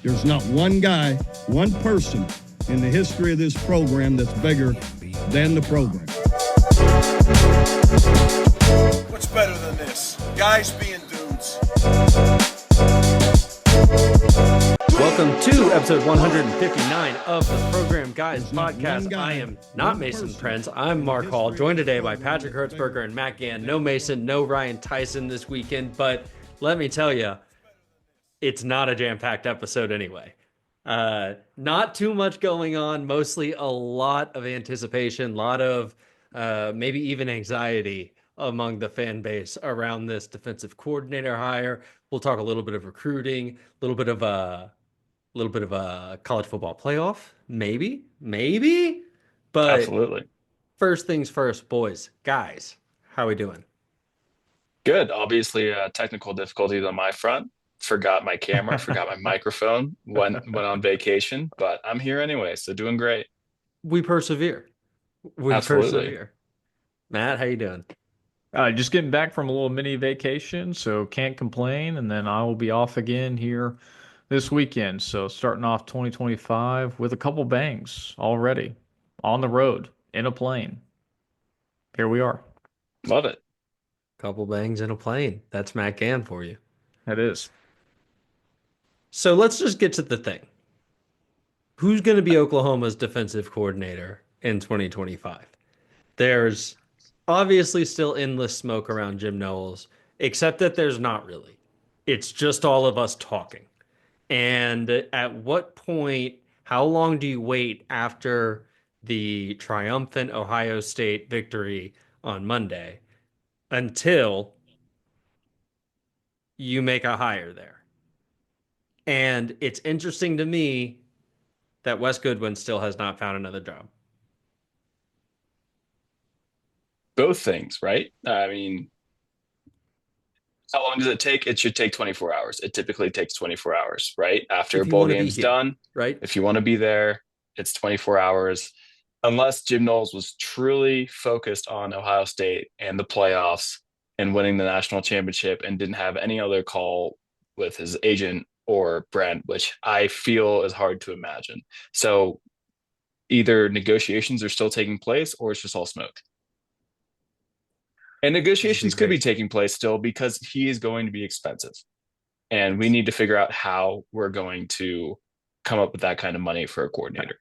There's not one guy, one person in the history of this program that's bigger than the program. What's better than this? Guys being dudes. Welcome to episode 159 of the Program Guyz podcast. I am not Mason Prince. I'm Mark Hall, joined today by Patrick Hertzberger and Matt Gann. No Mason, no Ryan Tyson this weekend, but let me tell you, it's not a jam-packed episode anyway. Not too much going on, mostly a lot of anticipation, a lot of maybe even anxiety among the fan base around this defensive coordinator hire. We'll talk a little bit of recruiting, a little bit of a college football playoff, maybe, but absolutely. First things first, boys, guys, how are we doing? Good. Obviously, technical difficulties on my front. Forgot my camera, forgot my microphone, went on vacation, but I'm here anyway, so doing great. We persevere. Persevere. Matt, how you doing? Just getting back from a little mini vacation, so can't complain. And then I will be off again here this weekend. So starting off 2025 with a couple bangs already on the road in a plane. Here we are. Love it. Couple bangs in a plane. That's Matt Gann for you. That is. So let's just get to the thing. Who's going to be Oklahoma's defensive coordinator in 2025? There's obviously still endless smoke around Jim Knowles, except that there's not really. It's just all of us talking. And at what point, how long do you wait after the triumphant Ohio State victory on Monday until you make a hire there? And it's interesting to me that Wes Goodwin still has not found another job. Both things, right? I mean, how long does it take? It should take 24 hours. It typically takes 24 hours, right? After a bowl game's done, right? If you want to be there, it's 24 hours. Unless Jim Knowles was truly focused on Ohio State and the playoffs and winning the national championship and didn't have any other call with his agent or Brent, which I feel is hard to imagine. So either negotiations are still taking place or it's just all smoke. And negotiations could be taking place still because he is going to be expensive. And we need to figure out how we're going to come up with that kind of money for a coordinator.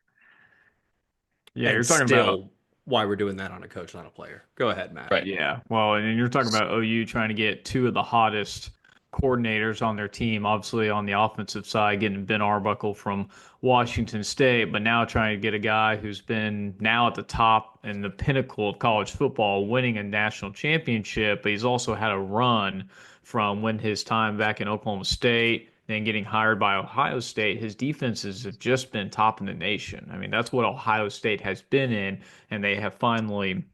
Yeah, and you're talking still about why we're doing that on a coach, not a player. Go ahead, Matt. Right. Yeah, well, and you're talking about OU trying to get two of the hottest coordinators on their team, obviously on the offensive side, getting Ben Arbuckle from Washington State, but now trying to get a guy who's been now at the top and the pinnacle of college football, winning a national championship, but he's also had a run from when his time back in Oklahoma State, then getting hired by Ohio State. His defenses have just been top in the nation. I mean, that's what Ohio State has been in, and they have finally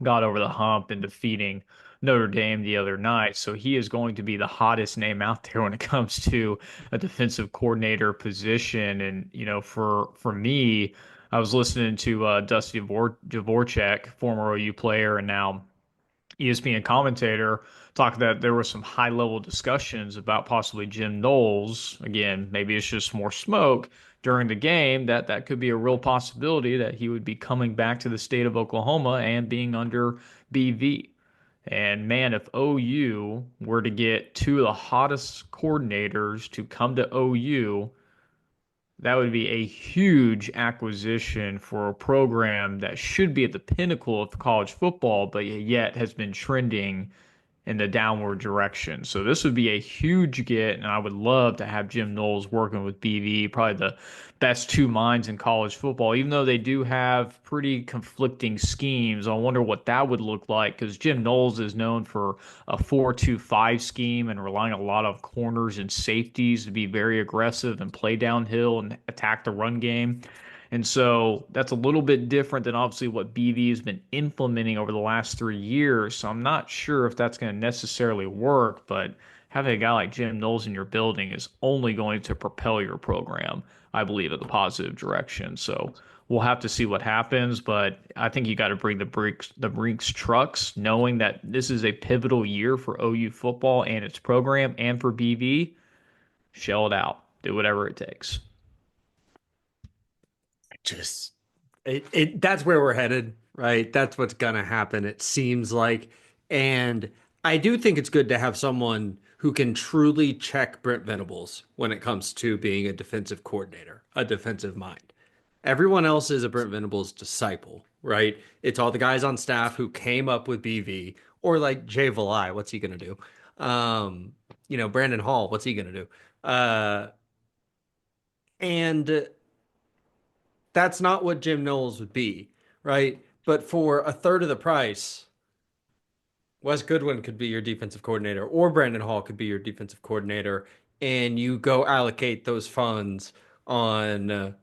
got over the hump in defeating Notre Dame the other night. So he is going to be the hottest name out there when it comes to a defensive coordinator position. And, you know, for me, I was listening to Dusty Dvorak, former OU player and now ESPN commentator, talk that there were some high-level discussions about possibly Jim Knowles. Again, maybe it's just more smoke during the game, that could be a real possibility that he would be coming back to the state of Oklahoma and being under BV. And man, if OU were to get two of the hottest coordinators to come to OU, that would be a huge acquisition for a program that should be at the pinnacle of college football, but yet has been trending in the downward direction. So this would be a huge get, and I would love to have Jim Knowles working with BV, probably the best two minds in college football, even though they do have pretty conflicting schemes. I wonder what that would look like, because Jim Knowles is known for a 4-2-5 scheme and relying a lot of corners and safeties to be very aggressive and play downhill and attack the run game. And so that's a little bit different than obviously what BV has been implementing over the last 3 years. So I'm not sure if that's going to necessarily work, but having a guy like Jim Knowles in your building is only going to propel your program, I believe, in the positive direction. So we'll have to see what happens, but I think you got to bring the Brinks trucks, knowing that this is a pivotal year for OU football and its program and for BV. Shell it out. do whatever it takes. That's where we're headed, right? That's what's gonna happen, it seems like. And I do think it's good to have someone who can truly check Brent Venables when it comes to being a defensive coordinator, a defensive mind. Everyone else is a Brent Venables disciple, right? It's all the guys on staff who came up with BV, or like Jay Valai, what's he gonna do? Brandon Hall, what's he gonna do? And that's not what Jim Knowles would be, right? But for a third of the price, Wes Goodwin could be your defensive coordinator, or Brandon Hall could be your defensive coordinator, and you go allocate those funds on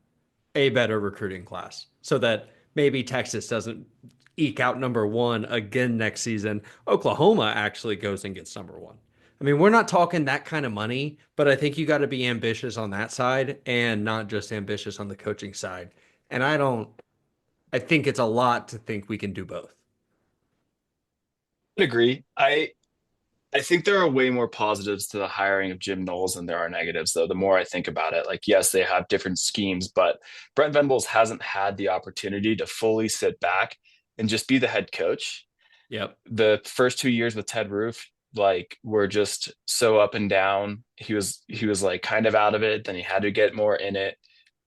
a better recruiting class so that maybe Texas doesn't eke out number one again next season. Oklahoma actually goes and gets number one. I mean, we're not talking that kind of money, but I think you got to be ambitious on that side and not just ambitious on the coaching side. And I think it's a lot to think we can do both. I agree. I think there are way more positives to the hiring of Jim Knowles than there are negatives, though. The more I think about it, like, yes, they have different schemes, but Brent Venables hasn't had the opportunity to fully sit back and just be the head coach. Yep. The first 2 years with Ted Roof, like, were just so up and down. He was like kind of out of it. Then he had to get more in it.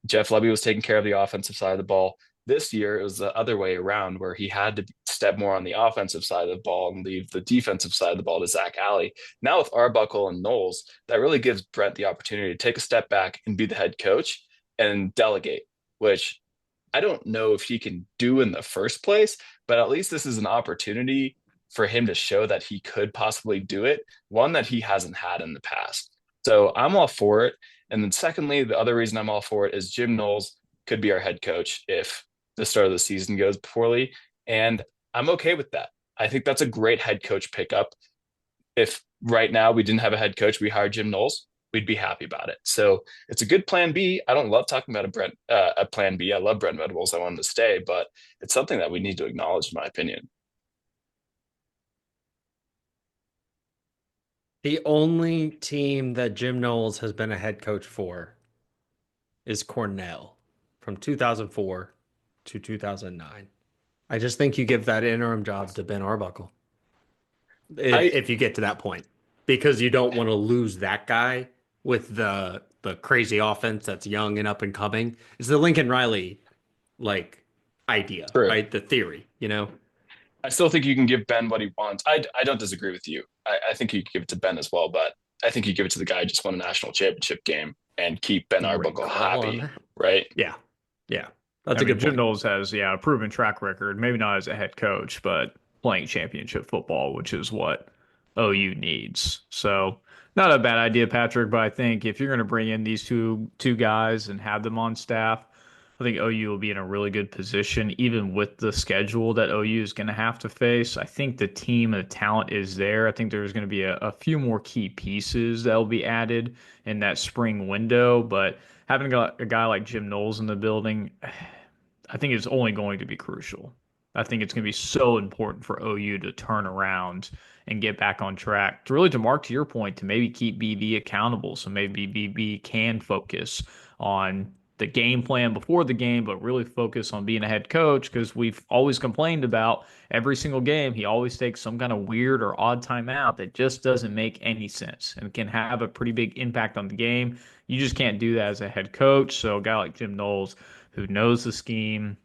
Jeff Lebby was taking care of the offensive side of the ball. This year, it was the other way around, where he had to step more on the offensive side of the ball and leave the defensive side of the ball to Zach Alley. Now with Arbuckle and Knowles, that really gives Brent the opportunity to take a step back and be the head coach and delegate, which I don't know if he can do in the first place, but at least this is an opportunity for him to show that he could possibly do it, one that he hasn't had in the past. So I'm all for it. And then secondly, the other reason I'm all for it is Jim Knowles could be our head coach if the start of the season goes poorly. And I'm okay with that. I think that's a great head coach pickup. If right now we didn't have a head coach, we hired Jim Knowles, we'd be happy about it. So it's a good plan B. I don't love talking about a plan B. I love Brent Venables. I want him to stay, but it's something that we need to acknowledge, in my opinion. The only team that Jim Knowles has been a head coach for is Cornell from 2004 to 2009. I just think you give that interim job to Ben Arbuckle if you get to that point, because you don't want to lose that guy with the crazy offense that's young and up and coming. It's the Lincoln Riley idea, True. right? The theory, I still think you can give Ben what he wants. I don't disagree with you. I think you can give it to Ben as well, but I think you give it to the guy who just won a national championship game and keep Ben Arbuckle happy, right? Yeah. That's a good Jim point. Knowles has, a proven track record, maybe not as a head coach, but playing championship football, which is what OU needs. So not a bad idea, Patrick, but I think if you're going to bring in these two guys and have them on staff, I think OU will be in a really good position, even with the schedule that OU is going to have to face. I think the team and the talent is there. I think there's going to be a few more key pieces that will be added in that spring window, but having a guy like Jim Knowles in the building, I think it's only going to be crucial. I think it's going to be so important for OU to turn around and get back on track. To Mark, to your point, to maybe keep BB accountable. So maybe BB can focus on the game plan before the game, but really focus on being a head coach, because we've always complained about every single game. He always takes some kind of weird or odd timeout that just doesn't make any sense and can have a pretty big impact on the game. You just can't do that as a head coach. So a guy like Jim Knowles, who knows the scheme,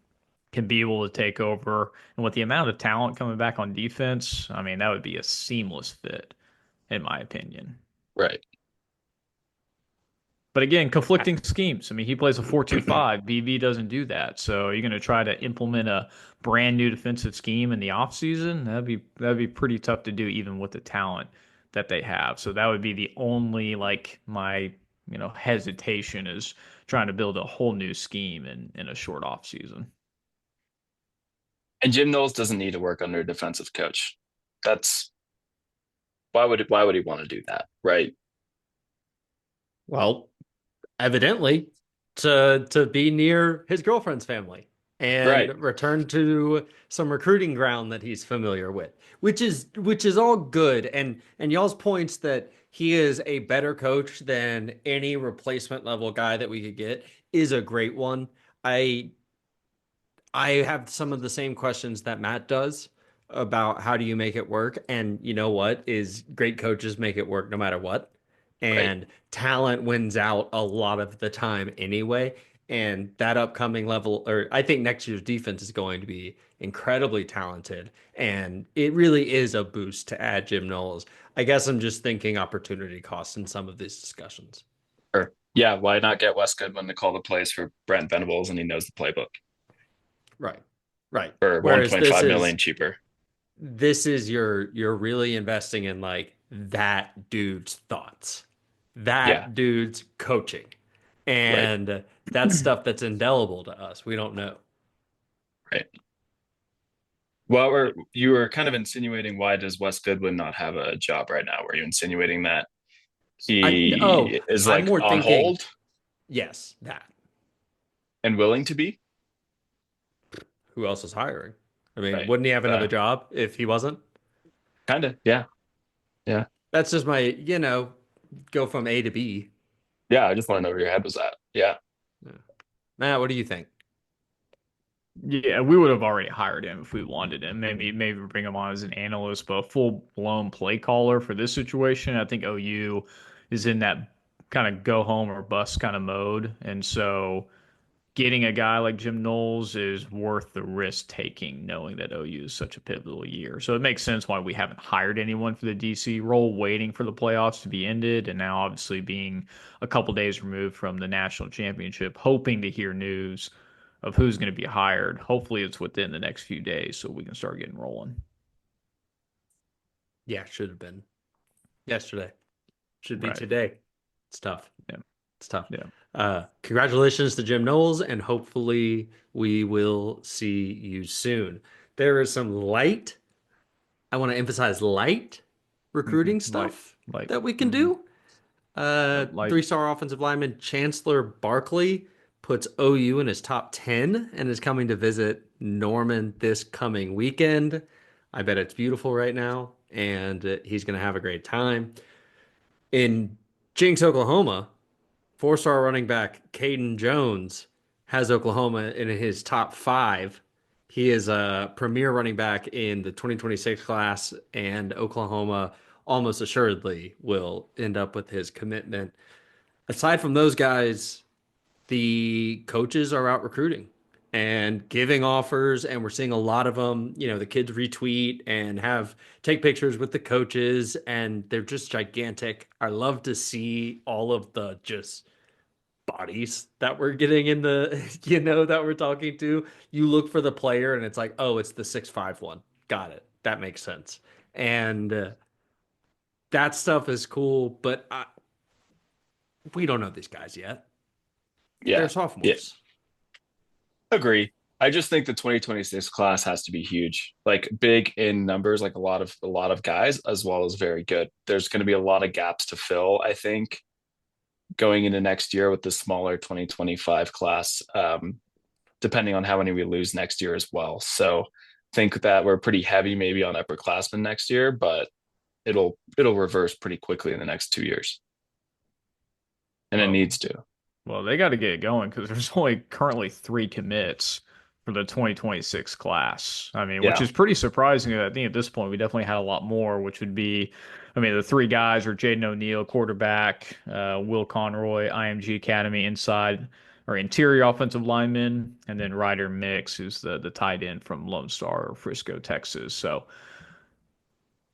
can be able to take over. And with the amount of talent coming back on defense, I mean, that would be a seamless fit, in my opinion. Right. But again, conflicting schemes. I mean, he plays a 4-2-5. BV doesn't do that. So you're going to try to implement a brand new defensive scheme in the offseason? That'd be pretty tough to do, even with the talent that they have. So that would be the only my hesitation, is trying to build a whole new scheme in a short offseason. And Jim Knowles doesn't need to work under a defensive coach. That's why would he want to do that, right? Well, evidently to be near his girlfriend's family. and Right. return to some recruiting ground that he's familiar with, which is all good. And y'all's points that he is a better coach than any replacement level guy that we could get is a great one. I I have some of the same questions that Matt does about how do you make it work. And you know what is great coaches make it work no matter what. Right. And talent wins out a lot of the time anyway. And that upcoming level, or I think next year's defense is going to be incredibly talented. And it really is a boost to add Jim Knowles. I guess I'm just thinking opportunity costs in some of these discussions. Or yeah, why not get Wes Goodwin to call the plays for Brent Venables and he knows the playbook Right. Right. for Whereas 1.5 million cheaper. this is you're really investing in like that dude's thoughts, Yeah. that dude's coaching, Right. and that's stuff that's indelible to us. We don't know. Right. Well, you were kind of insinuating why does Wes Goodwin not have a job right now? Were you insinuating that Oh, he is I'm like more on thinking, hold yes, that. and willing to be? Who else is hiring? I mean, Right. wouldn't he have another job if he wasn't? Kind of. Yeah. Yeah. That's just my, go from A to B. Yeah. I just want to know where your head was at. Yeah. Yeah. Matt, what do you think? Yeah, we would have already hired him if we wanted him. Maybe bring him on as an analyst, but a full-blown play caller for this situation. I think OU is in that kind of go home or bust kind of mode. And so getting a guy like Jim Knowles is worth the risk taking, knowing that OU is such a pivotal year. So it makes sense why we haven't hired anyone for the DC role, waiting for the playoffs to be ended, and now obviously being a couple days removed from the national championship, hoping to hear news of who's going to be hired. Hopefully it's within the next few days so we can start getting rolling. Yeah, should have been yesterday. Should be Right. today. It's tough. Yeah. It's tough. Yeah. Congratulations to Jim Knowles, and hopefully we will see you soon. There is some light, I want to emphasize light recruiting stuff Like that we can do. Like Three-star offensive lineman Chancellor Barkley puts OU in his top 10 and is coming to visit Norman this coming weekend. I bet it's beautiful right now, and he's going to have a great time. In Jinx, Oklahoma, four-star running back Caden Jones has Oklahoma in his top 5. He is a premier running back in the 2026 class, and Oklahoma almost assuredly will end up with his commitment. Aside from those guys, the coaches are out recruiting and giving offers, and we're seeing a lot of them. The kids retweet and take pictures with the coaches, and they're just gigantic. I love to see all of the just bodies that we're getting in the that we're talking to. You look for the player and it's like, oh, it's the 6'5" one. Got it. That makes sense. And that stuff is cool, but we don't know these guys yet. Yeah. They're sophomores. Yeah. Agree. I just think the 2026 class has to be huge, like big in numbers, like a lot of guys, as well as very good. There's going to be a lot of gaps to fill, I think, going into next year with the smaller 2025 class, depending on how many we lose next year as well. So I think that we're pretty heavy maybe on upperclassmen next year, but it'll reverse pretty quickly in the next 2 years. And it needs to. Well, they got to get it going because there's only currently 3 commits for the 2026 class. I mean, which is pretty surprising. I think at this point we definitely had a lot more, which would be, the 3 guys are Jaden O'Neal, quarterback, Will Conroy, IMG Academy inside or interior offensive lineman, and then Ryder Mix, who's the tight end from Lone Star or Frisco, Texas. So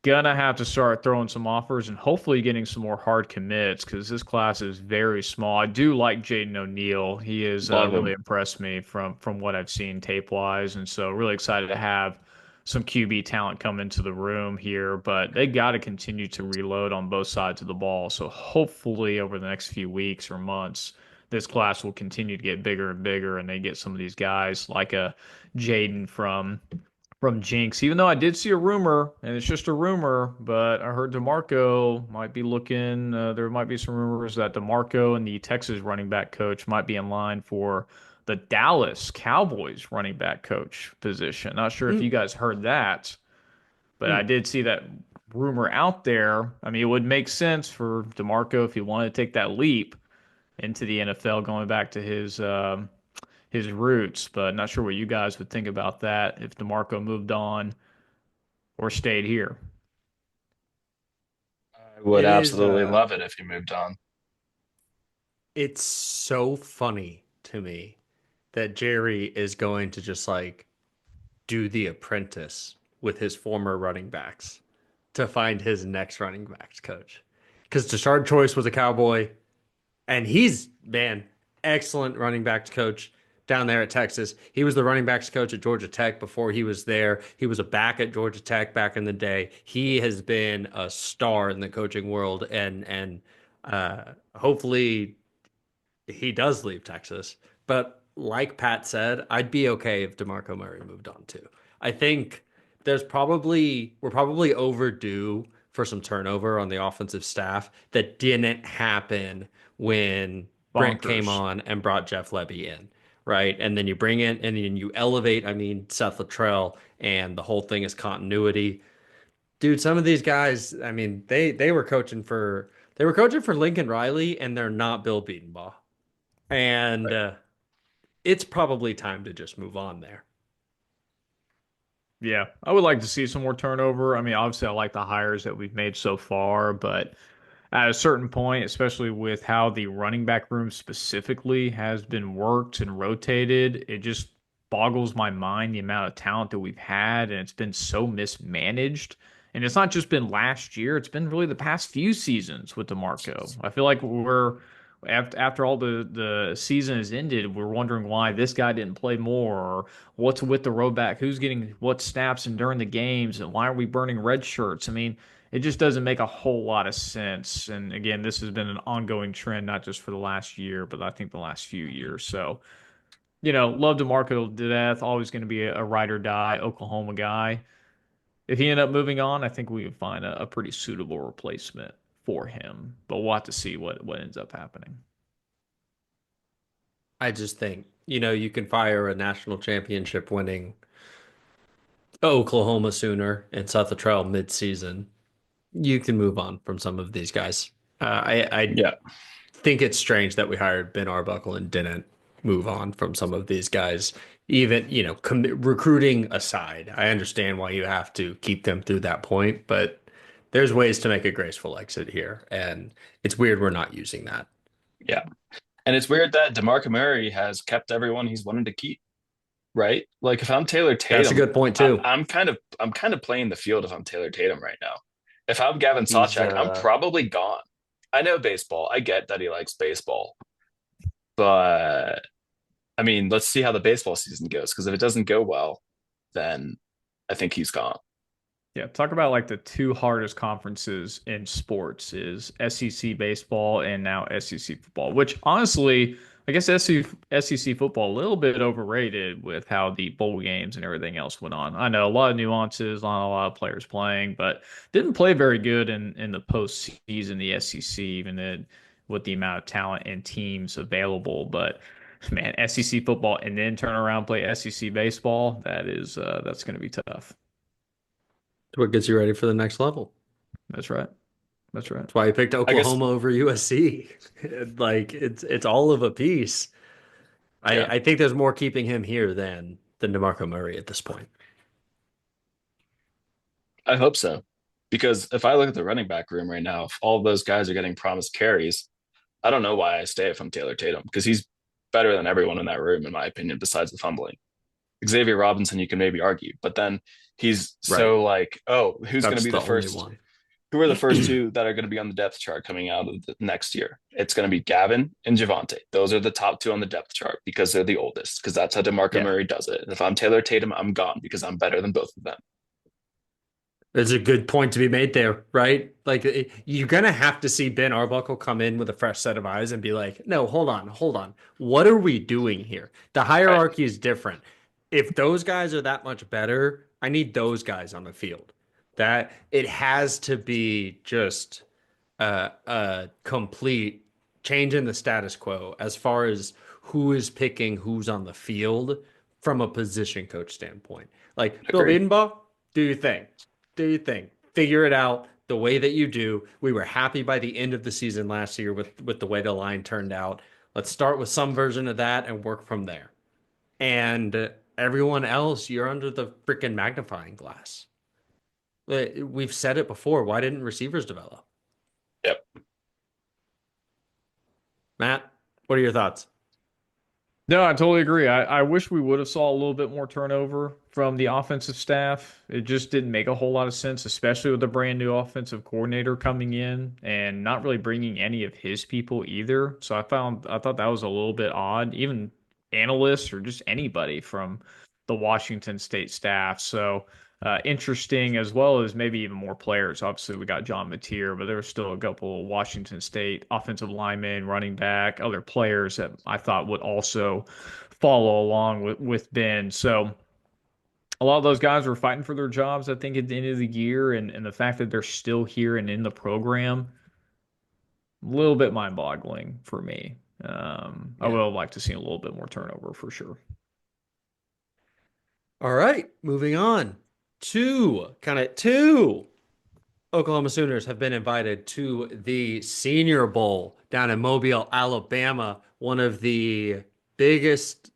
gonna have to start throwing some offers and hopefully getting some more hard commits because this class is very small. I do like Jaden O'Neal. He has really impressed me from what I've seen tape wise, and so really excited to have some QB talent come into the room here. But they got to continue to reload on both sides of the ball. So hopefully over the next few weeks or months, this class will continue to get bigger and bigger, and they get some of these guys like a Jaden from from Jinx, even though I did see a rumor, and it's just a rumor, but I heard DeMarco might be looking. There might be some rumors that DeMarco and the Texas running back coach might be in line for the Dallas Cowboys running back coach position. Not sure if you guys heard that, but I did see that rumor out there. I mean, it would make sense for DeMarco if he wanted to take that leap into the NFL, going back to his roots, but not sure what you guys would think about that if DeMarco moved on or stayed here. I would It is absolutely love it if he moved on. it's so funny to me that Jerry is going to just like do The Apprentice with his former running backs to find his next running backs coach. Because Tashard Choice was a Cowboy, and he's, man, excellent running backs coach down there at Texas. He was the running backs coach at Georgia Tech before he was there. He was a back at Georgia Tech back in the day. He has been a star in the coaching world, and hopefully he does leave Texas. But like Pat said, I'd be okay if DeMarco Murray moved on too. I think we're probably overdue for some turnover on the offensive staff that didn't happen when Brent came on and brought Jeff Lebby in, right? And then you bring in and then you elevate, I mean, Seth Luttrell, and the whole thing is continuity. Dude, some of these guys, I mean, they were coaching for Lincoln Riley, and they're not Bill Beatonbaugh. And it's probably time to just move on there. Yeah, I would like to see some more turnover. I mean, obviously, I like the hires that we've made so far, but at a certain point, especially with how the running back room specifically has been worked and rotated, it just boggles my mind the amount of talent that we've had, and it's been so mismanaged. And it's not just been last year, it's been really the past few seasons with DeMarco. I feel like we're after all the season has ended, we're wondering why this guy didn't play more, or what's with the road back, who's getting what snaps and during the games, and why are we burning red shirts? I mean, it just doesn't make a whole lot of sense. And again, this has been an ongoing trend, not just for the last year, but I think the last few years. So, love DeMarco to death. Always going to be a ride or die Oklahoma guy. If he ended up moving on, I think we would find a pretty suitable replacement for him. But we'll have to see what ends up happening. I just think, you can fire a national championship winning Oklahoma Sooner and Seth Luttrell mid-season. You can move on from some of these guys. I Yeah. think it's strange that we hired Ben Arbuckle and didn't move on from some of these guys. Even, recruiting aside, I understand why you have to keep them through that point, but there's ways to make a graceful exit here, and it's weird we're not using that. Yeah. And it's weird that DeMarco Murray has kept everyone he's wanted to keep, right? Like if I'm Taylor Tatum, That's a good point too. I'm kind of playing the field if I'm Taylor Tatum right now. If I'm Gavin Sawchuk, I'm probably gone. I know baseball. I get that he likes baseball. But I mean, let's see how the baseball season goes, because if it doesn't go well, then I think he's gone. Yeah, talk about like the two hardest conferences in sports is SEC baseball and now SEC football, which honestly, I guess SEC football a little bit overrated with how the bowl games and everything else went on. I know a lot of nuances, not a lot of players playing, but didn't play very good in the postseason, the SEC, even with the amount of talent and teams available. But man, SEC football and then turn around and play SEC baseball, that's going to be tough. It's what gets you ready for the next level. That's right. That's right. That's why you picked Oklahoma over USC. Like it's all of a piece. Yeah. I think there's more keeping him here than DeMarco Murray at this point. I hope so. Because if I look at the running back room right now, if all those guys are getting promised carries, I don't know why I stay if I'm Taylor Tatum, because he's better than everyone in that room, in my opinion, besides the fumbling. Xavier Robinson, you can maybe argue, but then he's so like, oh, who's going to be the first one? Who are the first two that are going to be on the depth chart coming out of the next year? It's going to be Gavin and Javonte. Those are the top two on the depth chart because they're the oldest, because that's how DeMarco Murray does it. And if I'm Taylor Tatum, I'm gone because I'm better than both of them. There's a good point to be made there, right? Like you're going to have to see Ben Arbuckle come in with a fresh set of eyes and be like, no, hold on. What are we doing here? The hierarchy is different. If those guys are that much better, I need those guys on the field. That it has to be just a complete change in the status quo as far as who is picking who's on the field from a position coach standpoint. Like Bill Agreed. Bedenbaugh, do your thing. Do your thing. Figure it out the way that you do. We were happy by the end of the season last year with the way the line turned out. Let's start with some version of that and work from there. And everyone else, you're under the freaking magnifying glass. We've said it before. Why didn't receivers develop? Yep. Matt, what are your thoughts? No, I totally agree. I wish we would have saw a little bit more turnover from the offensive staff. It just didn't make a whole lot of sense, especially with a brand new offensive coordinator coming in and not really bringing any of his people either. So I thought that was a little bit odd. Even analysts or just anybody from the Washington State staff. So interesting, as well as maybe even more players. Obviously, we got John Mateer, but there were still a couple of Washington State offensive linemen, running back, other players that I thought would also follow along with Ben. So a lot of those guys were fighting for their jobs, I think, at the end of the year. And the fact that they're still here and in the program, a little bit mind boggling for me. I would have liked to see a little bit more turnover for sure. All right, moving on. Two Oklahoma Sooners have been invited to the Senior Bowl down in Mobile, Alabama, one of the biggest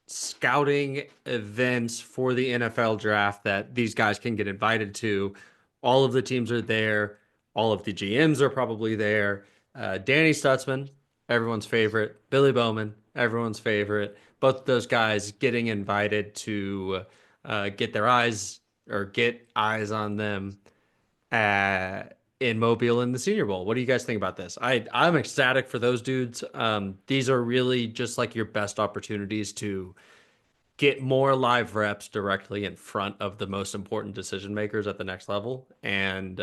scouting events for the NFL draft that these guys can get invited to. All of the teams are there. All of the GMs are probably there. Danny Stutsman, everyone's favorite. Billy Bowman, everyone's favorite. Both of those guys getting invited to get eyes on them in Mobile in the Senior Bowl. What do you guys think about this? I'm ecstatic for those dudes. These are really just like your best opportunities to get more live reps directly in front of the most important decision makers at the next level. And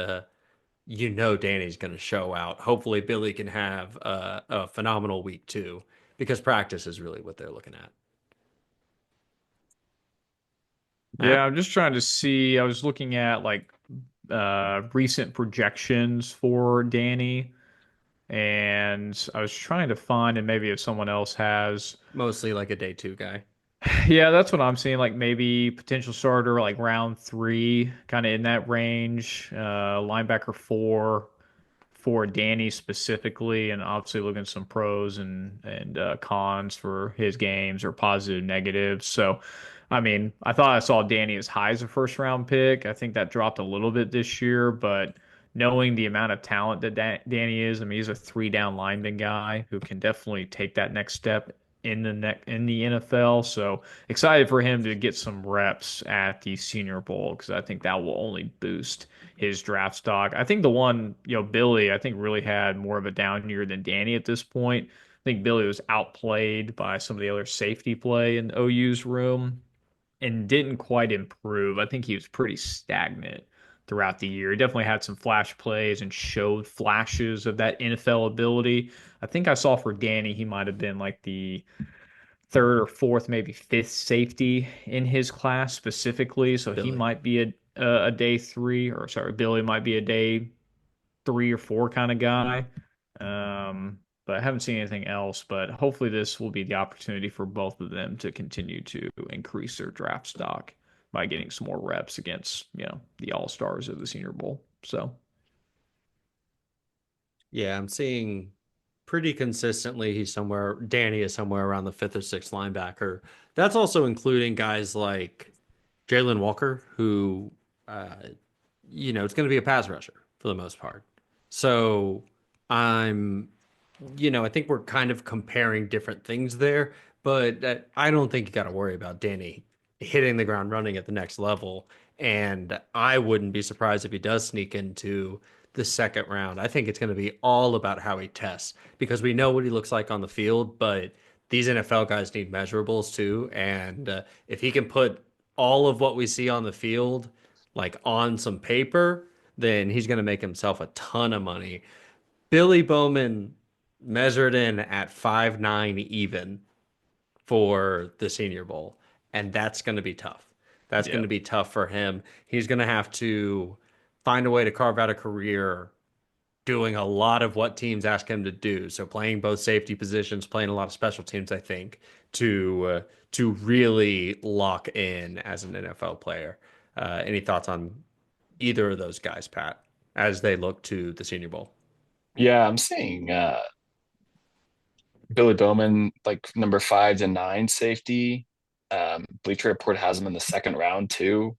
Danny's going to show out. Hopefully Billy can have a phenomenal week too, because practice is really what they're looking at. Yeah, I'm just trying to see. I was looking at like recent projections for Danny, and I was trying to find, and maybe if someone else has. Mostly like a day two guy. Yeah, that's what I'm seeing. Like maybe potential starter, like round 3, kind of in that range. Linebacker 4 for Danny specifically, and obviously looking at some pros and cons for his games or positive, negatives. So, I mean, I thought I saw Danny as high as a first round pick. I think that dropped a little bit this year, but knowing the amount of talent that Danny is, I mean, he's a 3-down lineman guy who can definitely take that next step in the NFL. So excited for him to get some reps at the Senior Bowl because I think that will only boost his draft stock. I think the one, Billy, I think really had more of a down year than Danny at this point. I think Billy was outplayed by some of the other safety play in OU's room and didn't quite improve. I think he was pretty stagnant throughout the year. He definitely had some flash plays and showed flashes of that NFL ability. I think I saw for Danny, he might have been like the third or fourth, maybe fifth safety in his class specifically. So Billy. He might be a day 3, or sorry, Billy might be a day 3 or 4 kind of guy. But I haven't seen anything else. But hopefully this will be the opportunity for both of them to continue to increase their draft stock by getting some more reps against, the all-stars of the Senior Bowl. So, yeah, I'm seeing pretty consistently Danny is somewhere around the 5th or 6th linebacker. That's also including guys like Jalen Walker, who, it's going to be a pass rusher for the most part. So I think we're kind of comparing different things there, but I don't think you got to worry about Danny hitting the ground running at the next level. And I wouldn't be surprised if he does sneak into the 2nd round. I think it's going to be all about how he tests because we know what he looks like on the field, but these NFL guys need measurables too. And if he can put all of what we see on the field, like on some paper, then he's going to make himself a ton of money. Billy Bowman measured in at 5'9" even for the Senior Bowl. And that's going to be tough. That's going Yeah. to be tough for him. He's going to have to find a way to carve out a career doing a lot of what teams ask him to do. So playing both safety positions, playing a lot of special teams, I think, to really lock in as an NFL player. Any thoughts on either of those guys, Pat, as they look to the Senior Bowl? Yeah, I'm seeing Billy Bowman like number 5 to 9 safety. Bleacher Report has him in the second round too.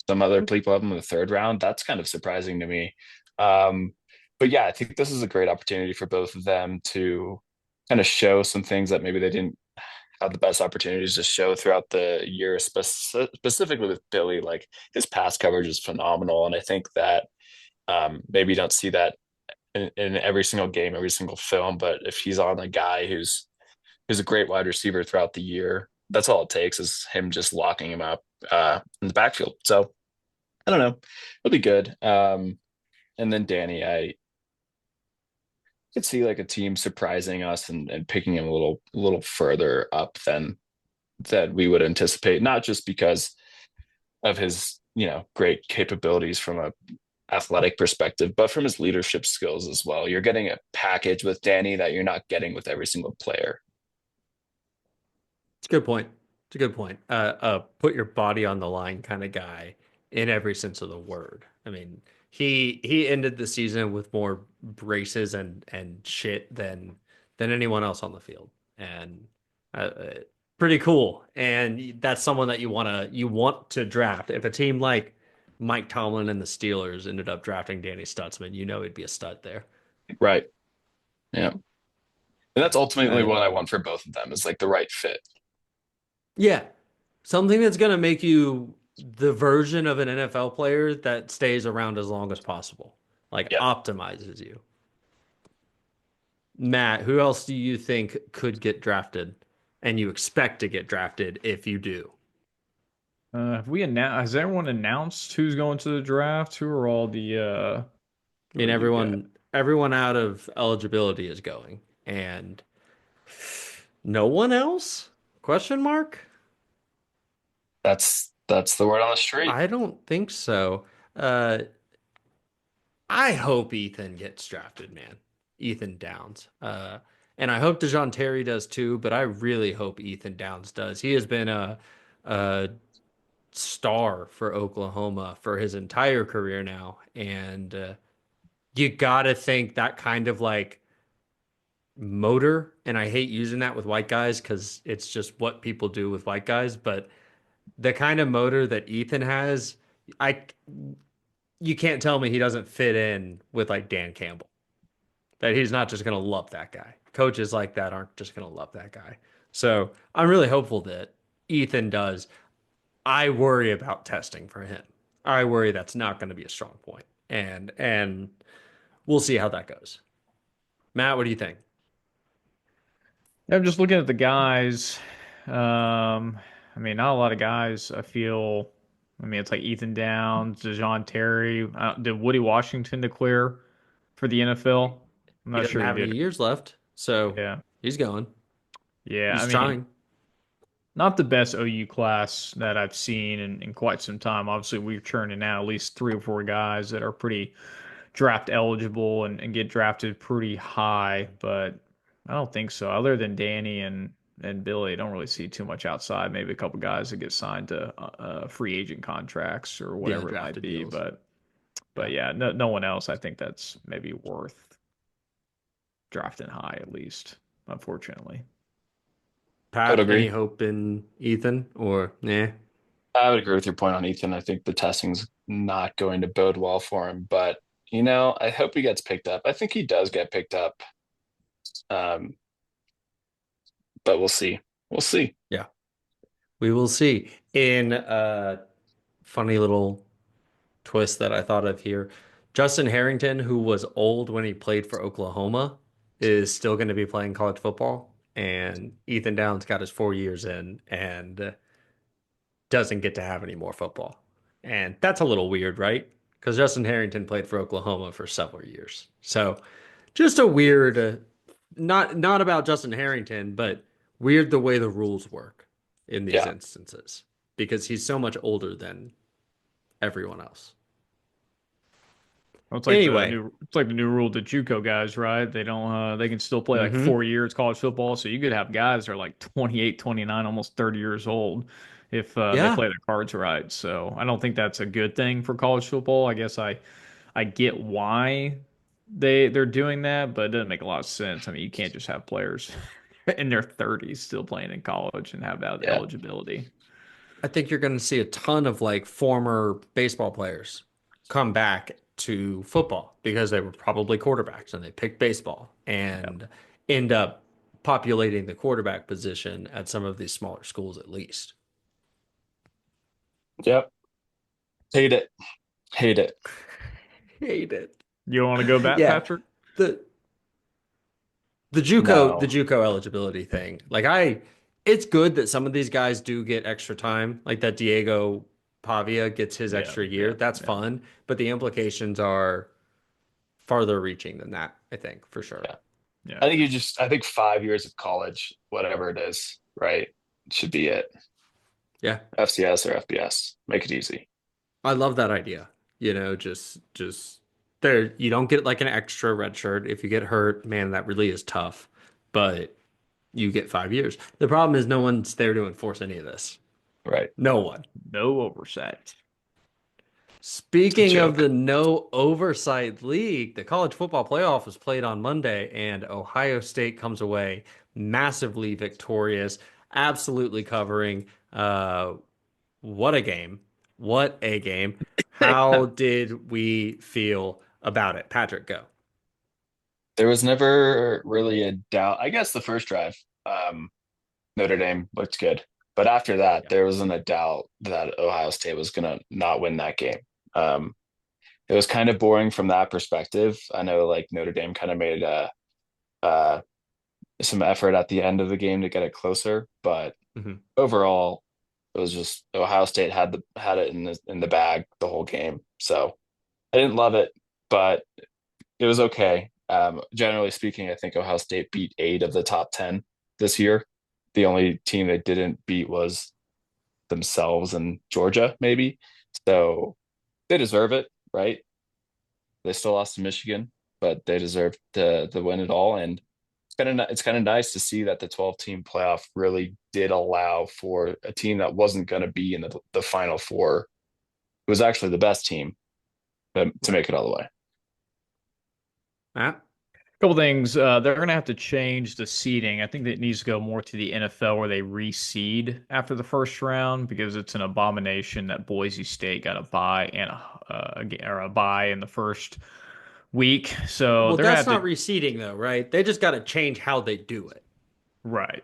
Some other people have him in the third round. That's kind of surprising to me. Um, but yeah, I think this is a great opportunity for both of them to kind of show some things that maybe they didn't have the best opportunities to show throughout the year, specifically with Billy. Like his pass coverage is phenomenal, and I think that maybe you don't see that in every single game, every single film. But if he's on a guy who's a great wide receiver throughout the year, that's all it takes is him just locking him up in the backfield. So I don't know, it'll be good. And then Danny, I could see like a team surprising us and picking him a little further up than that we would anticipate, not just because of his great capabilities from a athletic perspective, but from his leadership skills as well. You're getting a package with Danny that you're not getting with every single player. It's a good point. It's a good point. Put your body on the line kind of guy in every sense of the word. I mean, he ended the season with more braces and shit than anyone else on the field, and pretty cool. And that's someone that you want to draft. If a team like Mike Tomlin and the Steelers ended up drafting Danny Stutsman, you know he'd be a stud there. Right. Yeah. And that's ultimately Uh, what I want for both of them is like the right fit. yeah, something that's going to make you the version of an NFL player that stays around as long as possible, like Yeah. optimizes you. Matt, who else do you think could get drafted and you expect to get drafted if you do? Have we announced? Has everyone announced who's going to the draft? Who are all the I who mean, are you got? everyone out of eligibility is going, and no one else? Question mark? That's the word on the street. I don't think so. Uh, I hope Ethan gets drafted, man. Ethan Downs. And I hope DeJoun Terry does too, but I really hope Ethan Downs does. He has been a star for Oklahoma for his entire career now. And you got to think that kind of like motor, and I hate using that with white guys because it's just what people do with white guys, but the kind of motor that Ethan has, I you can't tell me he doesn't fit in with like Dan Campbell. That he's not just going to love that guy. Coaches like that aren't just going to love that guy. So I'm really hopeful that Ethan does. I worry about testing for him. I worry that's not going to be a strong point. And we'll see how that goes. Matt, what do you think? I'm just looking at the guys. I mean, not a lot of guys. I feel. I mean, it's like Ethan Downs, DeJoun Terry. Did Woody Washington declare for the NFL? I'm He not doesn't sure he have any did. years left, so Yeah, he's going. yeah. I He's mean, trying. not the best OU class that I've seen in quite some time. Obviously, we're churning out at least 3 or 4 guys that are pretty draft eligible and get drafted pretty high, but I don't think so. Other than Danny and Billy, I don't really see too much outside. Maybe a couple guys that get signed to free agent contracts or Yeah, whatever it might drafted be, deals. but Yeah. yeah, no one else. I think that's maybe worth drafting high at least. Unfortunately. I would Pat, any agree. hope in Ethan or nah? I would agree with your point on Ethan. I think the testing's not going to bode well for him, but I hope he gets picked up. I think he does get picked up. Um, but we'll see. We'll see. Yeah, we will see. In a funny little twist that I thought of here, Justin Harrington, who was old when he played for Oklahoma, is still going to be playing college football, and Ethan Downs got his 4 years in and doesn't get to have any more football. And that's a little weird, right? Because Justin Harrington played for Oklahoma for several years. So just a weird, not about Justin Harrington, but weird the way the rules work in these Yeah. instances. because he's so much older than everyone else. Well, Anyway, it's like the new rule to JUCO guys, right? They don't they can still play like mm-hmm. 4 years college football. So you could have guys that are like 28, 29, almost 30 years old if they Yeah, play their cards right. So I don't think that's a good thing for college football. I guess I get why they're doing that, but it doesn't make a lot of sense. I mean, you can't just have players in their 30s still playing in college and have that Yeah. eligibility. I think you're going to see a ton of like former baseball players come back to football because they were probably quarterbacks and they picked baseball and end up populating the quarterback position at some of these smaller schools at least. Yep. Hate it. Hate it. Hate it. You want to go back, Yeah. Patrick? The No. JUCO eligibility thing. It's good that some of these guys do get extra time, like that Diego Pavia gets his extra year. That's fun, but the implications are farther reaching than that, I think, for sure. Yeah. Yeah. I think 5 years of college, whatever it is, right? Should be it. Yeah. FCS or FBS. Make it easy. I love that idea. Just there, you don't get like an extra red shirt. If you get hurt, man, that really is tough. But you get 5 years. The problem is no one's there to enforce any of this. Right. No one. No oversight. Speaking of the no oversight league, the college football playoff was played on Monday, and Ohio State comes away massively victorious, absolutely covering. What a game. What a game. How did we feel about it? Patrick, go. There was never really a doubt. I guess the first drive, Notre Dame looked good. But after that, there wasn't a doubt that Ohio State was going to not win that game. It was kind of boring from that perspective. I know like Notre Dame kind of made some effort at the end of the game to get it closer, but overall, it was just Ohio State had it in the bag the whole game. So I didn't love it, but it was okay. Generally speaking, I think Ohio State beat 8 of the top 10 this year. The only team they didn't beat was themselves and Georgia, maybe. So they deserve it, right? They still lost to Michigan, but they deserve the win it all. And it's kind of nice to see that the 12-team playoff really did allow for a team that wasn't going to be in the Final Four. It was actually the best team to make it all the way. Matt? Couple things. They're going to have to change the seeding. I think that it needs to go more to the NFL where they reseed after the first round because it's an abomination that Boise State got a bye and a bye in the first week. So that's not reseeding though, right? They just got to change how they do it. Right.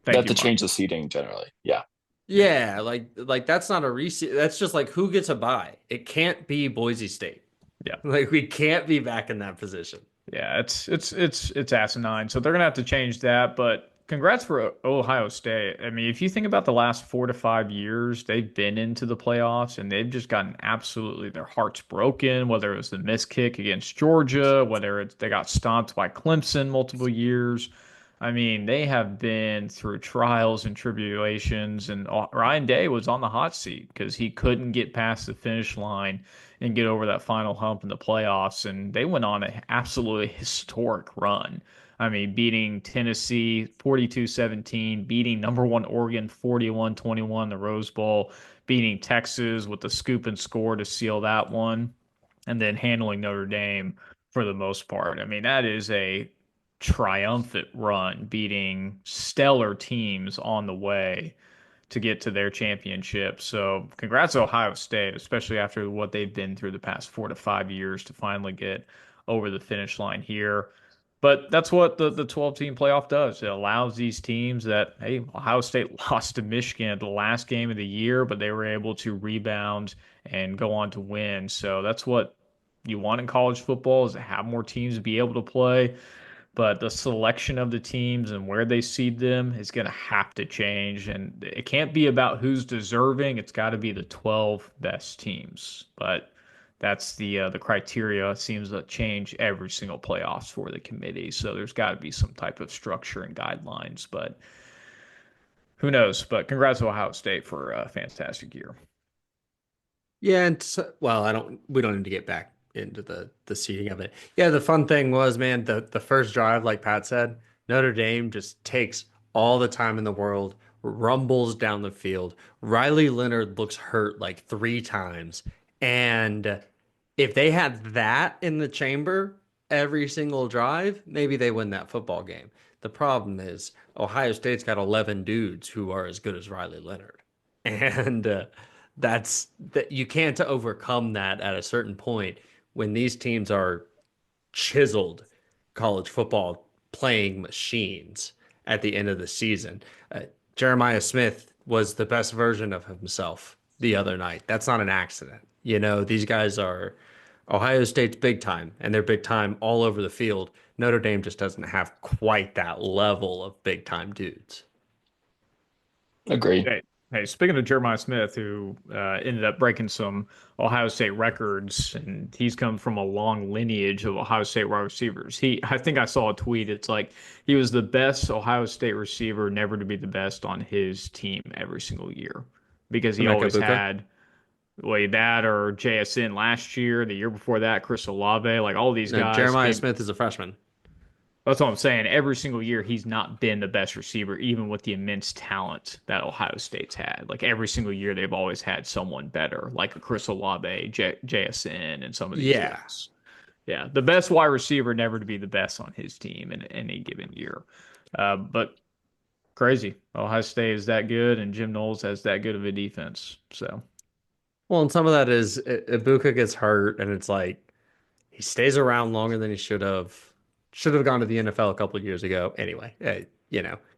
They have to change the seeding generally. Yeah. Yeah, like that's not a reseed. That's just like who gets a bye. It can't be Boise State. Yeah. Like we can't be back in that position. Yeah, it's asinine. So they're gonna have to change that. But congrats for Ohio State. I mean, if you think about the last 4 to 5 years, they've been into the playoffs and they've just gotten absolutely their hearts broken. Whether it was the missed kick against Georgia, whether it's they got stomped by Clemson multiple years. I mean, they have been through trials and tribulations, and Ryan Day was on the hot seat because he couldn't get past the finish line and get over that final hump in the playoffs. And they went on an absolutely historic run. I mean, beating Tennessee 42-17, beating number 1 Oregon 41-21 the Rose Bowl, beating Texas with the scoop and score to seal that one, and then handling Notre Dame for the most part. I mean, that is a triumphant run, beating stellar teams on the way to get to their championship. So congrats to Ohio State, especially after what they've been through the past 4 to 5 years to finally get over the finish line here. But that's what the 12-team playoff does. It allows these teams that, hey, Ohio State lost to Michigan at the last game of the year, but they were able to rebound and go on to win. So that's what you want in college football, is to have more teams be able to play. But the selection of the teams and where they seed them is going to have to change. And it can't be about who's deserving. It's got to be the 12 best teams. But that's the criteria seems to change every single playoffs for the committee. So there's got to be some type of structure and guidelines. But who knows? But congrats to Ohio State for a fantastic year. Yeah, and well, we don't need to get back into the seeding of it. Yeah, the fun thing was, man, the first drive, like Pat said, Notre Dame just takes all the time in the world, rumbles down the field. Riley Leonard looks hurt like 3 times, and if they had that in the chamber every single drive, maybe they win that football game. The problem is Ohio State's got 11 dudes who are as good as Riley Leonard. And that's that you can't overcome that at a certain point when these teams are chiseled college football playing machines at the end of the season. Jeremiah Smith was the best version of himself the other night. That's not an accident. These guys are Ohio State's big time, and they're big time all over the field. Notre Dame just doesn't have quite that level of big time dudes. Agreed. Hey, speaking of Jeremiah Smith, who ended up breaking some Ohio State records, and he's come from a long lineage of Ohio State wide receivers. I think I saw a tweet. It's like he was the best Ohio State receiver, never to be the best on his team every single year, because he always had that or JSN last year, the year before that, Chris Olave, like all these guys. Jeremiah Smith is a freshman. That's what I'm saying. Every single year, he's not been the best receiver, even with the immense talent that Ohio State's had. Like every single year, they've always had someone better, like a Chris Olave, JSN, and some of these guys. Yeah, the best wide receiver never to be the best on his team in any given year. But crazy. Ohio State is that good, and Jim Knowles has that good of a defense. So, well, and some of that is Ibuka gets hurt, and it's like he stays around longer than he should have. Should have gone to the NFL a couple of years ago. Anyway,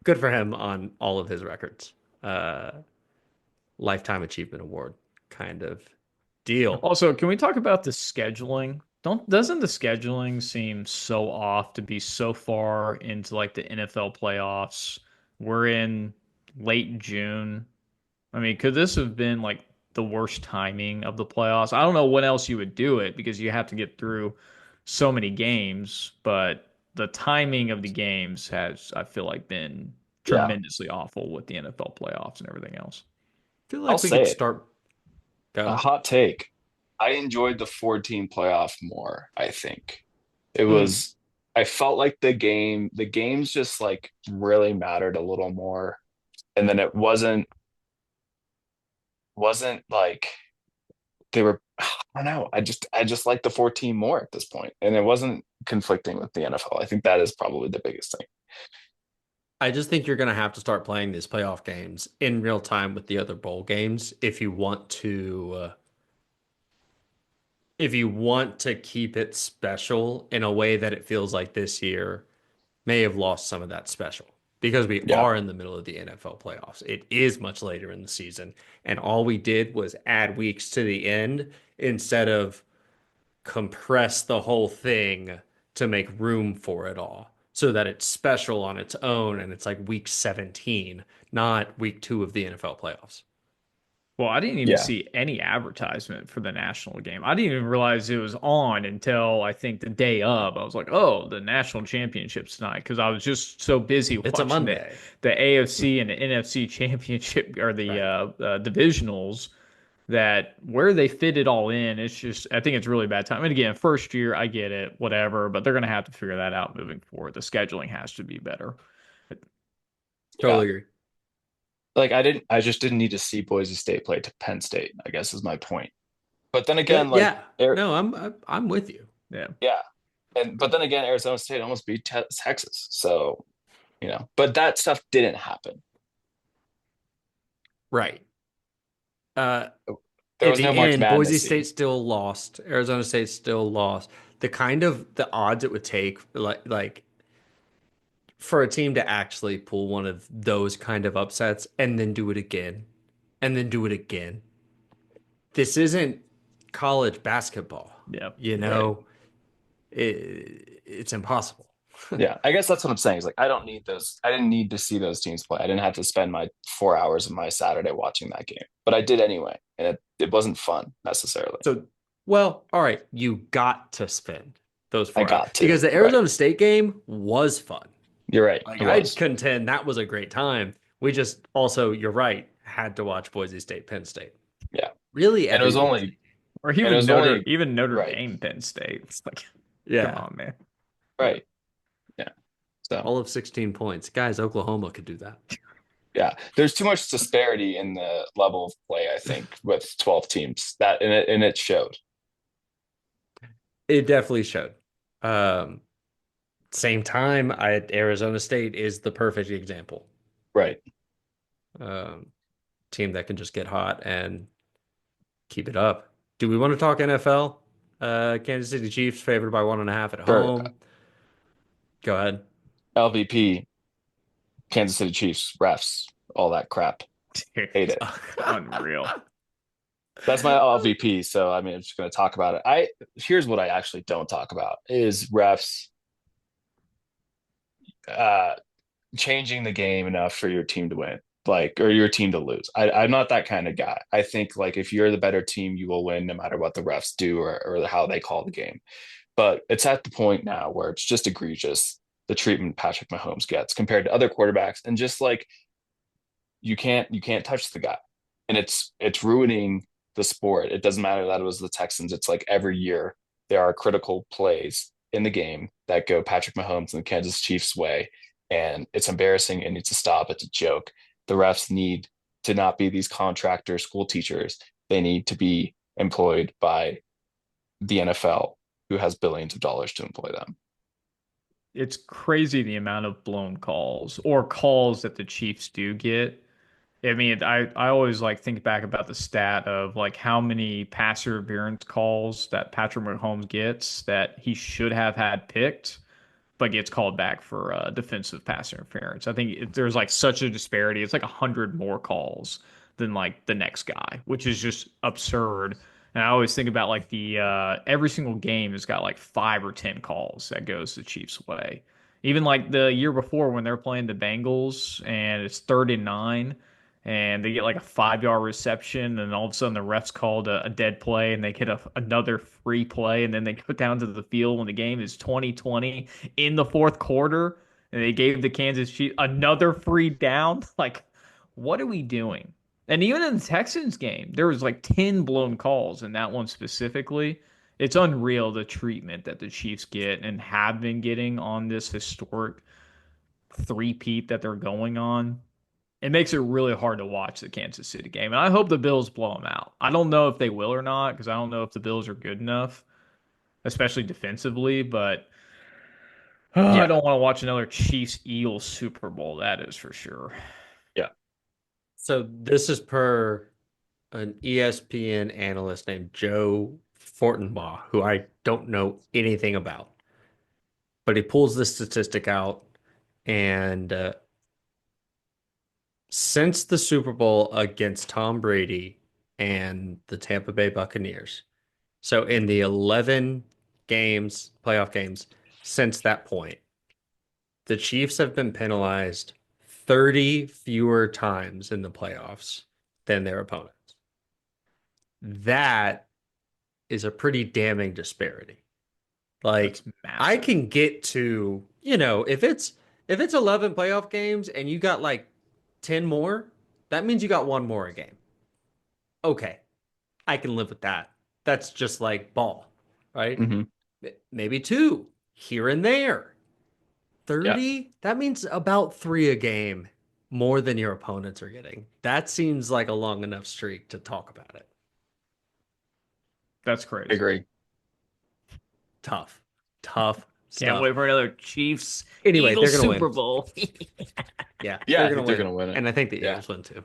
good for him on all of his records. Lifetime Achievement Award kind of deal. Also, can we talk about the scheduling? Doesn't the scheduling seem so off to be so far into like the NFL playoffs? We're in late June. I mean, could this have been like the worst timing of the playoffs? I don't know when else you would do it because you have to get through so many games, but the timing of the games has, I feel like, been tremendously awful with the NFL playoffs and everything else. I feel like we could start. A hot take. I enjoyed the 4-team playoff more, I think. It was, I felt like the games just like really mattered a little more. And then it wasn't like they were, I don't know. I just like the 4-team more at this point, and it wasn't conflicting with the NFL. I think that is probably the biggest thing. I just think you're going to have to start playing these playoff games in real time with the other bowl games if you want to keep it special in a way that it feels like this year may have lost some of that special. Because we are in the middle of the NFL playoffs. It is much later in the season. And all we did was add weeks to the end instead of compress the whole thing to make room for it all so that it's special on its own and it's like week 17, not week 2 of the NFL playoffs. Well, I didn't even see any advertisement for the national game. I didn't even realize it was on until I think the day of. I was like, oh, the national championship's tonight, because I was just so busy watching it's a Monday. The AFC and the NFC championship or the divisionals that where they fit it all in. It's just, I think it's really bad time. And again, first year, I get it, whatever, but they're going to have to figure that out moving forward. The scheduling has to be better. Totally agree. Like I just didn't need to see Boise State play to Penn State, I guess is my point. But then again, I'm with you. Yeah. But then again, Arizona State almost beat Texas. So, but that stuff didn't happen. Right. There was no March Madness. Boise State still lost. Arizona State still lost. The odds it would take, like for a team to actually pull one of those kind of upsets and then do it again, and then do it again. This isn't college basketball. It's impossible. Yeah, I guess that's what I'm saying. Is like I don't need those. I didn't need to see those teams play. I didn't have to spend my 4 hours of my Saturday watching that game, but I did anyway, and it wasn't fun necessarily. So, well, all right, you got to spend those 4 hours. I got to, because the Arizona State game was fun. You're right. I'd contend that was a great time. We just also, you're right, had to watch Boise State, Penn State. Yeah. Really, And it was every only, Or and it even was only, Notre right, Dame, Penn State. It's like, come yeah, on, man. right. Yeah. So, all of 16 points. Guys, Oklahoma could do that. yeah, there's too much disparity in the level of play, I think, with 12 teams that, and it showed. It definitely showed. Um, Same time, Arizona State is the perfect example. Right. Um, Team that can just get hot and keep it up. Do we want to talk NFL? Kansas City Chiefs favored by 1.5 at For home. Go ahead. LVP, Kansas City Chiefs, refs, all that crap. Dude, Hate it's it. unreal. That's my LVP. So I mean, I'm just going to talk about it. Here's what I actually don't talk about is refs uh changing the game enough for your team to win, like, or your team to lose. I'm not that kind of guy. I think like if you're the better team, you will win no matter what the refs do or how they call the game. But it's at the point now where it's just egregious the treatment Patrick Mahomes gets compared to other quarterbacks, and just like you can't touch the guy, and it's ruining the sport. It doesn't matter that it was the Texans. It's like every year there are critical plays in the game that go Patrick Mahomes and the Kansas Chiefs way, and it's embarrassing. It needs to stop. It's a joke. The refs need to not be these contractor school teachers. They need to be employed by the NFL, who has billions of dollars to employ them. It's crazy the amount of blown calls or calls that the Chiefs do get. I mean, I always like think back about the stat of like how many pass interference calls that Patrick Mahomes gets that he should have had picked, but gets called back for defensive pass interference. I think there's like such a disparity. It's like 100 more calls than like the next guy, which is just absurd. And I always think about like the every single game has got like 5 or 10 calls that goes the Chiefs' way. Even like the year before when they're playing the Bengals and it's 3rd and 9 and they get like a 5 yard reception and all of a sudden the refs called a dead play and they get another free play and then they go down to the field when the game is 2020 in the fourth quarter and they gave the Kansas Chiefs another free down. Like, what are we doing? And even in the Texans game, there was like 10 blown calls in that one specifically. It's unreal the treatment that the Chiefs get and have been getting on this historic three-peat that they're going on. It makes it really hard to watch the Kansas City game. And I hope the Bills blow them out. I don't know if they will or not because I don't know if the Bills are good enough, especially defensively, but I Yeah. don't want to watch another Chiefs Eagles Super Bowl. That is for sure. Yeah. So this is per an ESPN analyst named Joe Fortenbaugh, who I don't know anything about, but he pulls this statistic out, and since the Super Bowl against Tom Brady and the Tampa Bay Buccaneers, so in the 11 games, playoff games since that point, the Chiefs have been penalized 30 fewer times in the playoffs than their opponents. That is a pretty damning disparity. Like, That's I massive. can get to, if it's 11 playoff games and you got like 10 more, that means you got one more a game. Okay, I can live with that. That's just like ball, right? Hmm. Maybe two here and there. Yeah. 30, that means about three a game more than your opponents are getting. That seems like a long enough streak to talk about it. That's I crazy. agree. Tough, tough Can't stuff. wait for another Chiefs Anyway, they're Eagles going to win. Super Bowl. Yeah, Yeah, they're I going think to they're win. going to win it. And I think the Yeah. Eagles win too.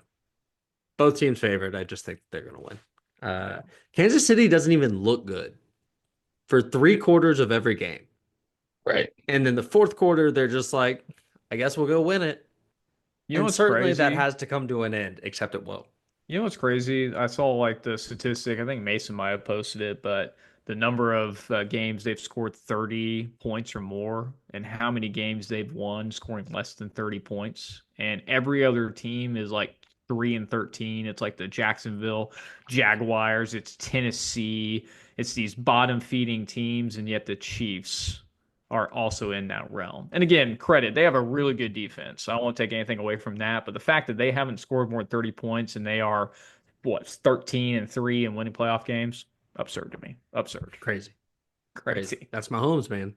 Both teams favored. I just think they're going to win. Kansas City doesn't even look good for 3 quarters of every game. Right. And then the fourth quarter, they're just like, I guess we'll go win it. You know And what's certainly that crazy? has to come to an end, except it will. You know what's crazy? I saw like the statistic. I think Mason might have posted it, but the number of games they've scored 30 points or more, and how many games they've won scoring less than 30 points. And every other team is like 3-13. It's like the Jacksonville Jaguars. It's Tennessee. It's these bottom feeding teams, and yet the Chiefs are also in that realm. And again, credit, they have a really good defense. I won't take anything away from that, but the fact that they haven't scored more than 30 points and they are 13-3 and winning playoff games, absurd to me. Absurd. Crazy. Crazy. That's Mahomes, man.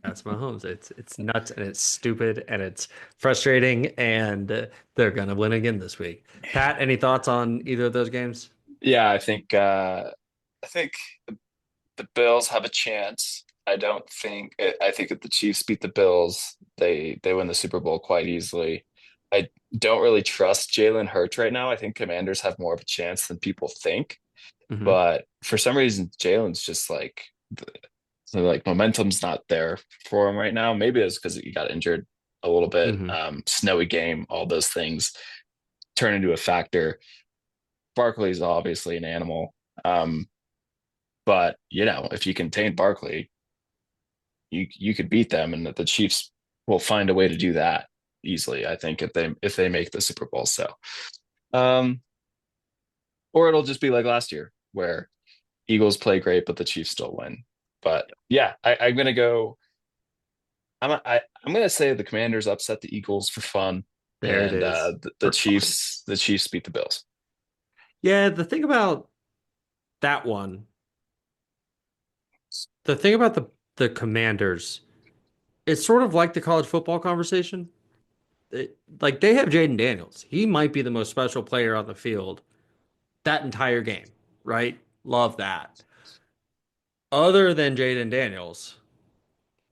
That's Mahomes. It's nuts and it's stupid and it's frustrating, and they're gonna win again this week. Pat, any thoughts on either of those games? Yeah, I think the Bills have a chance. I think if the Chiefs beat the Bills, they win the Super Bowl quite easily. I don't really trust Jalen Hurts right now. I think Commanders have more of a chance than people think. Mm-hmm. But for some reason, Jalen's just like momentum's not there for him right now. Maybe it's because he got injured a little bit. Mm-hmm. Snowy game, all those things turn into a factor. Barkley's obviously an animal. But if you contain Barkley, you could beat them, and the Chiefs will find a way to do that easily, I think, if they make the Super Bowl. So or it'll just be like last year where Eagles play great, but the Chiefs still win. But yeah, I'm gonna go. I'm gonna say the Commanders upset the Eagles for fun, There it and is. the Chiefs beat the Bills. Yeah, the thing about that one, the thing about the Commanders, it's sort of like the college football conversation. Like they have Jaden Daniels. He might be the most special player on the field that entire game, right? Love that. Other than Jaden Daniels,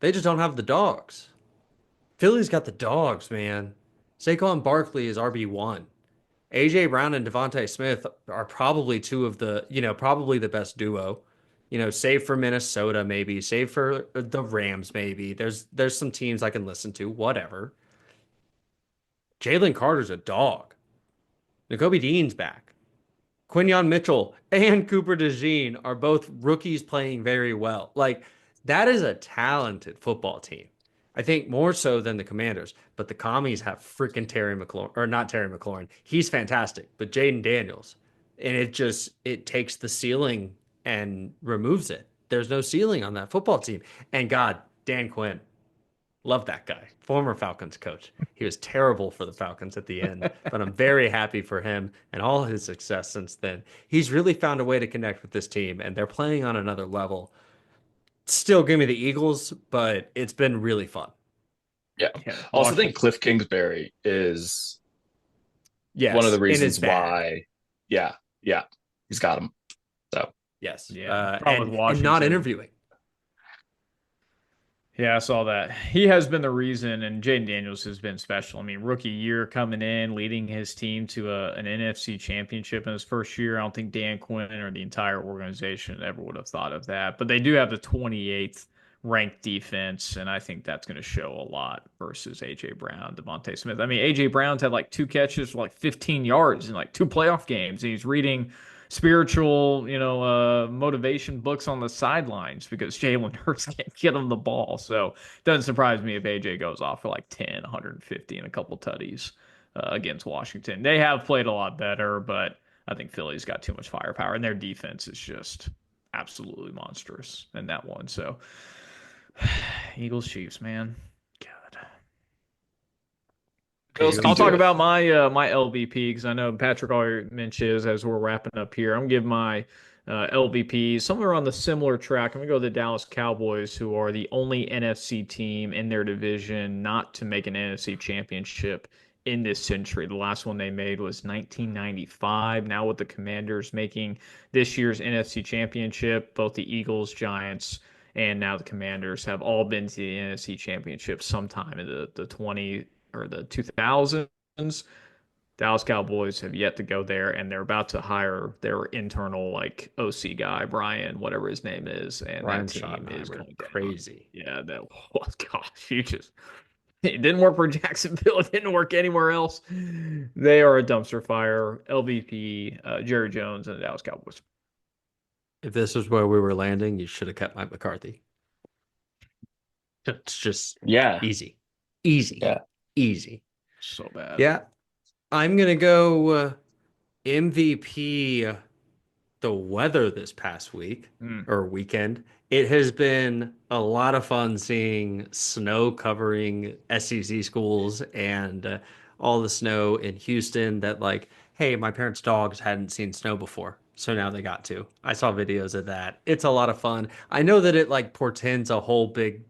they just don't have the dogs. Philly's got the dogs, man. Saquon Barkley is RB1. AJ Brown and Devontae Smith are probably two of probably the best duo. Save for Minnesota, maybe, save for the Rams, maybe. There's some teams I can listen to, whatever. Jalen Carter's a dog. Nakobe Dean's back. Quinyon Mitchell and Cooper DeJean are both rookies playing very well. Like, that is a talented football team. I think more so than the Commanders, but the Commies have freaking Terry McLaurin, or not Terry McLaurin. He's fantastic, but Jaden Daniels, and it takes the ceiling and removes it. There's no ceiling on that football team. And God, Dan Quinn, love that guy, former Falcons coach. He was terrible for the Falcons at the end, but I'm very happy for him and all his success since then. He's really found a way to connect with this team, and they're playing on another level. Still give me the Eagles, but it's been really fun. Yeah. Yeah, Also, think Cliff Kingsbury is Yes, one of the in his reasons bag. why. Yeah, he's got him. So Yes, Yeah, problem with and not Washington. interviewing. Yeah, I saw that. He has been the reason, and Jaden Daniels has been special. I mean, rookie year coming in, leading his team to an NFC championship in his first year. I don't think Dan Quinn or the entire organization ever would have thought of that. But they do have the 28th ranked defense, and I think that's going to show a lot versus A.J. Brown, Devontae Smith. I mean, A.J. Brown's had like 2 catches for like 15 yards in like 2 playoff games. And he's reading spiritual, motivation books on the sidelines because Jalen Hurts can't get him the ball. So it doesn't surprise me if AJ goes off for like 10, 150 and a couple tutties against Washington. They have played a lot better, but I think Philly's got too much firepower, and their defense is just absolutely monstrous in that one. So Eagles Chiefs, man. God. I'll talk about my LVP because I know Patrick already mentioned his as we're wrapping up here. I'm gonna give my LVP somewhere on the similar track. I'm gonna go to the Dallas Cowboys, who are the only NFC team in their division not to make an NFC championship in this century. The last one they made was 1995. Now with the Commanders making this year's NFC championship, both the Eagles, Giants, and now the Commanders have all been to the NFC championship sometime in the 20 or the 2000s. Dallas Cowboys have yet to go there, and they're about to hire their internal like OC guy, Brian, whatever his name is, and Ryan that team is Schottenheimer, going crazy. Yeah, that was gosh, it didn't work for Jacksonville. It didn't work anywhere else. They are a dumpster fire. LVP, Jerry Jones, and the Dallas Cowboys. If this was where we were landing, you should have kept Mike McCarthy. It's just easy. Easy. So bad. Yeah. I'm going to go MVP the weather this past week or weekend. It has been a lot of fun seeing snow covering SEC schools and all the snow in Houston that, like, hey, my parents' dogs hadn't seen snow before, so now they got to. I saw videos of that. It's a lot of fun. I know that it like portends a whole big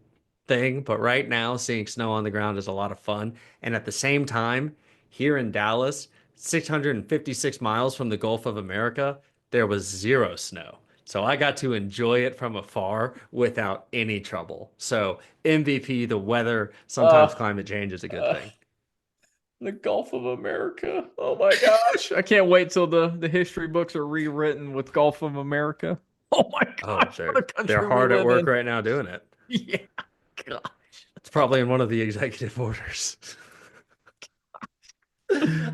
thing, but right now seeing snow on the ground is a lot of fun. And at the same time, here in Dallas, 656 miles from the Gulf of America, there was zero snow. So I got to enjoy it from afar without any trouble. So MVP, the weather, sometimes climate change is a good thing. The Gulf of America. Oh my gosh. I can't wait till the history books are rewritten with Gulf of America. Oh my gosh. They're hard at work right now doing it. Yeah. Gosh. It's probably in one of the executive orders.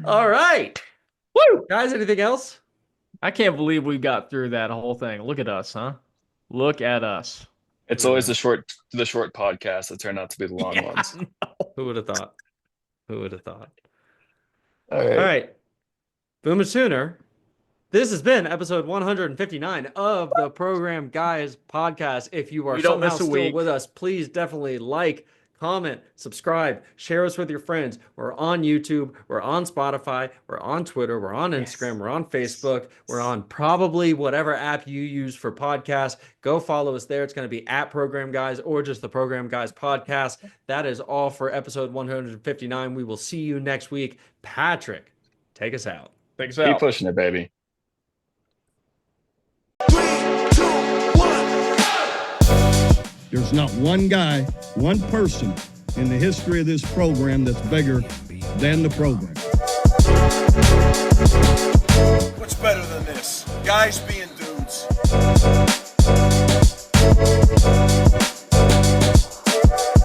All right. Woo! Guys, anything else? I can't believe we got through that whole thing. Look at us, huh? Look at us. It's always the short podcasts that turn out to be the long ones. Who would have thought? Who would have thought? All right. All right. Boomer Sooner. This has been episode 159 of the Program Guyz podcast. If you are somehow still with us, please definitely like, comment, subscribe, share us with your friends. We're on YouTube, we're on Spotify, we're on Twitter, we're on Instagram, we're on Facebook, we're on probably whatever app you use for podcasts. Go follow us there. It's going to be at Program Guyz or just the Program Guyz podcast. That is all for episode 159. We will see you next week. Patrick, take us out. Take us out. Keep pushing it, baby. There's not one guy, one person in the history of this program that's bigger than the program. What's better than this? Guys being dudes.